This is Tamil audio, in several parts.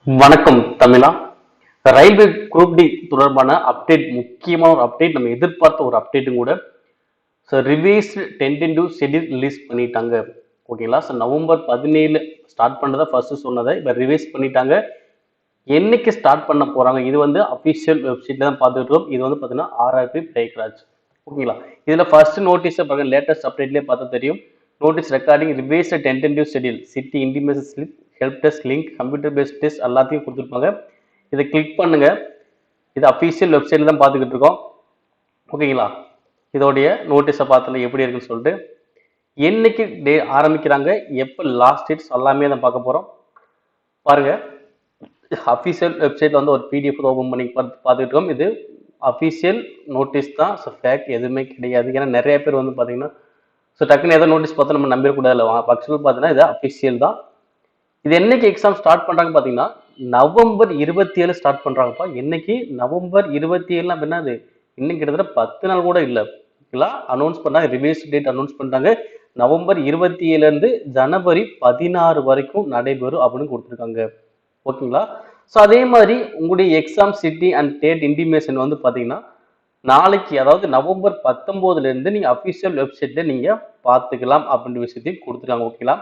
வணக்கம் தமிழா. ரயில்வே குரூப் டி தொடர்பான அப்டேட், முக்கியமான ஒரு அப்டேட், நம்ம எதிர்பார்த்த ஒரு அப்டேட்டும் கூட. So revised tentative schedule release பண்ணிட்டாங்க. ஓகேங்களா? ஸோ நவம்பர் 17 ஸ்டார்ட் பண்ணதை ஃபர்ஸ்ட் சொன்னதை இப்போ ரிவைஸ் பண்ணிட்டாங்க. என்னைக்கு ஸ்டார்ட் பண்ண போறாங்க? இது வந்து அஃபிஷியல் வெப்சைட்ல தான் பார்த்துட்டு இருக்கோம். இது வந்து பார்த்தீங்கன்னா ஆர்ஆர்பி பிரேக்ராஜ். ஓகேங்களா? இதுல ஃபர்ஸ்ட் நோட்டீஸை பாருங்க, லேட்டஸ்ட் அப்டேட்லேயே பார்த்தா தெரியும். Notice regarding revised tentative schedule, city intimation slip, help test link, computer based test எல்லாத்தையும் கொடுத்துருப்பாங்க. இதை கிளிக் பண்ணுங்க. இது அஃபிஷியல் வெப்சைட்ல தான் பார்த்துக்கிட்டு இருக்கோம். ஓகேங்களா? இதோடைய நோட்டீஸை பார்த்தல எப்படி இருக்குன்னு சொல்லிட்டு, என்னைக்கு டே ஆரம்பிக்கிறாங்க, எப்போ லாஸ்ட் டேட்ஸ் எல்லாமே தான் பார்க்க போறோம். பாருங்க, அஃபிஷியல் வெப்சைட்ல வந்து ஒரு பிடிஎஃப் ஓபன் பண்ணி பார்த்துக்கிட்டு இருக்கோம். இது அஃபிஷியல் நோட்டீஸ் தான். ஸோ ஃபேக் எதுவுமே கிடையாது. ஏன்னா நிறைய பேர் வந்து பார்த்தீங்கன்னா, ஸோ டக்குன்னு எதாவது நோட்டீஸ் பார்த்தா நம்ம நம்பிடக்கூடாது. இல்லை, ஆக்சுவல் பார்த்தீங்கன்னா இது அஃபிஷியல் தான். இது என்னைக்கு எக்ஸாம் ஸ்டார்ட் பண்றாங்க பார்த்தீங்கன்னா, நவம்பர் 27 ஸ்டார்ட் பண்றாங்கப்பா. என்னைக்கு? நவம்பர் 27 அப்படின்னா அது இன்னும் கிட்டத்தட்ட 10 நாள் கூட இல்லை. அனௌன்ஸ் பண்ணாங்க, ரிவைஸ் டேட் அனௌன்ஸ் பண்ணிட்டாங்க. நவம்பர் 27 இருந்து ஜனவரி 16 வரைக்கும் நடைபெறும் அப்படின்னு கொடுத்துருக்காங்க. ஓகேங்களா? ஸோ அதே மாதிரி உங்களுடைய exam city and date intimation வந்து பார்த்தீங்கன்னா நாளைக்கு, அதாவது நவம்பர் 19 இருந்து நீங்க அஃபிஷியல் வெப்சைட்ல நீங்க பார்த்துக்கலாம் அப்படின்ற விஷயத்தையும் கொடுத்துருக்காங்க. ஓகேங்களா?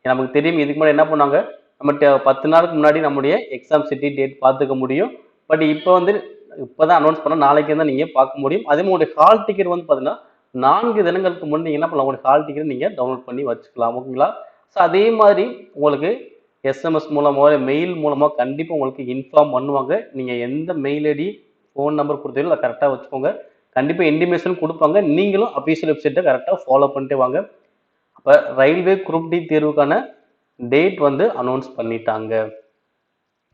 நமக்கு தெரியும் இதுக்கு முன்னாடி என்ன பண்ணாங்க, நம்ம 10 நாளுக்கு முன்னாடி நம்முடைய எக்ஸாம் சிட்டி டேட் பார்த்துக்க முடியும். பட் இப்போ வந்து இப்போதான் அனௌன்ஸ் பண்ண, நாளைக்கு தான் நீங்க பார்க்க முடியும். அதே மாதிரி உங்களுடைய ஹால் டிக்கெட் வந்து பார்த்தீங்கன்னா 4 தினங்களுக்கு முன்னாடி நீங்க என்ன பண்ணலாம், உங்களுடைய ஹால் டிக்கெட் நீங்க டவுன்லோட் பண்ணி வச்சுக்கலாம். ஓகேங்களா? ஸோ அதே மாதிரி உங்களுக்கு எஸ்எம்எஸ் மூலமோ மெயில் மூலமோ கண்டிப்பாக உங்களுக்கு இன்ஃபார்ம் பண்ணுவாங்க. நீங்க எந்த மெயில் ஐடி ஃபோன் நம்பர் கொடுத்தீங்களோ அதை கரெக்டாக வச்சுக்கோங்க. கண்டிப்பாக இன்டிமேஷன் கொடுப்பாங்க. நீங்களும் அஃபிஷியல் வெப்சைட்டை கரெக்டாக ஃபாலோ பண்ணிட்டு வாங்க. அப்போ ரயில்வே குரூப் டி தேர்வுக்கான டேட் வந்து அனௌன்ஸ் பண்ணிட்டாங்க.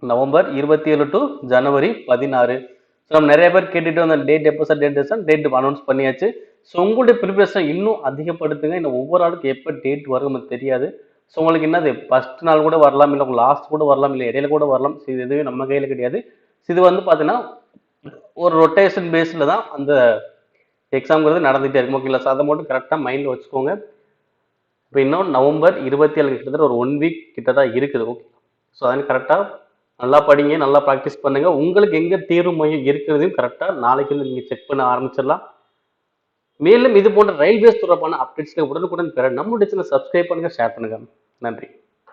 November 27 to January 16. ஸோ நம்ம நிறைய பேர் கேட்டுட்டு வந்த டேட் எப்போ சார், டேட் அனௌன்ஸ் பண்ணியாச்சு. ஸோ உங்களுடைய ப்ரிப்பரேஷன் இன்னும் அதிகப்படுத்துங்க. இந்த ஒவ்வொரு ஆளுக்கு எப்போ டேட் வரும் நமக்கு தெரியாது. ஸோ உங்களுக்கு என்னது, ஃபர்ஸ்ட் நாள் கூட வரலாம், இல்லை உங்களுக்கு லாஸ்ட் கூட வரலாம், இல்லை இடையில கூட வரலாம். ஸோ இது எதுவும் நம்ம கையில் கிடையாது. இது வந்து பார்த்தீங்கன்னா ஒரு ரொட்டேஷன் பேஸில் தான் அந்த எக்ஸாம்ங்கிறது நடந்துகிட்டே இருக்கும். ஓகேங்களா? ஸோ அதை மட்டும் கரெக்டாக மைண்டில் வச்சுக்கோங்க. இப்போ இன்னும் நவம்பர் 27 கிட்டத்தட்ட ஒரு 1 வீக் கிட்ட தான் இருக்குது. ஓகே, ஸோ அதனால் கரெக்டாக நல்லா படிங்க, நல்லா ப்ராக்டிஸ் பண்ணுங்க. உங்களுக்கு எங்கே தேர்வு மையம் இருக்கிறதையும் கரெக்டாக நாளைக்கு வந்து நீங்கள் செக் பண்ண ஆரம்பிச்சிடலாம். மேலும் இது போன்ற ரயில்வேஸ் தொடர்பான அப்டேட்ஸ்க்கு உடனுக்குடன் பெற நம்முடைய சேனலை சப்ஸ்கிரைப் பண்ணுங்க, ஷேர் பண்ணுங்க. நன்றி.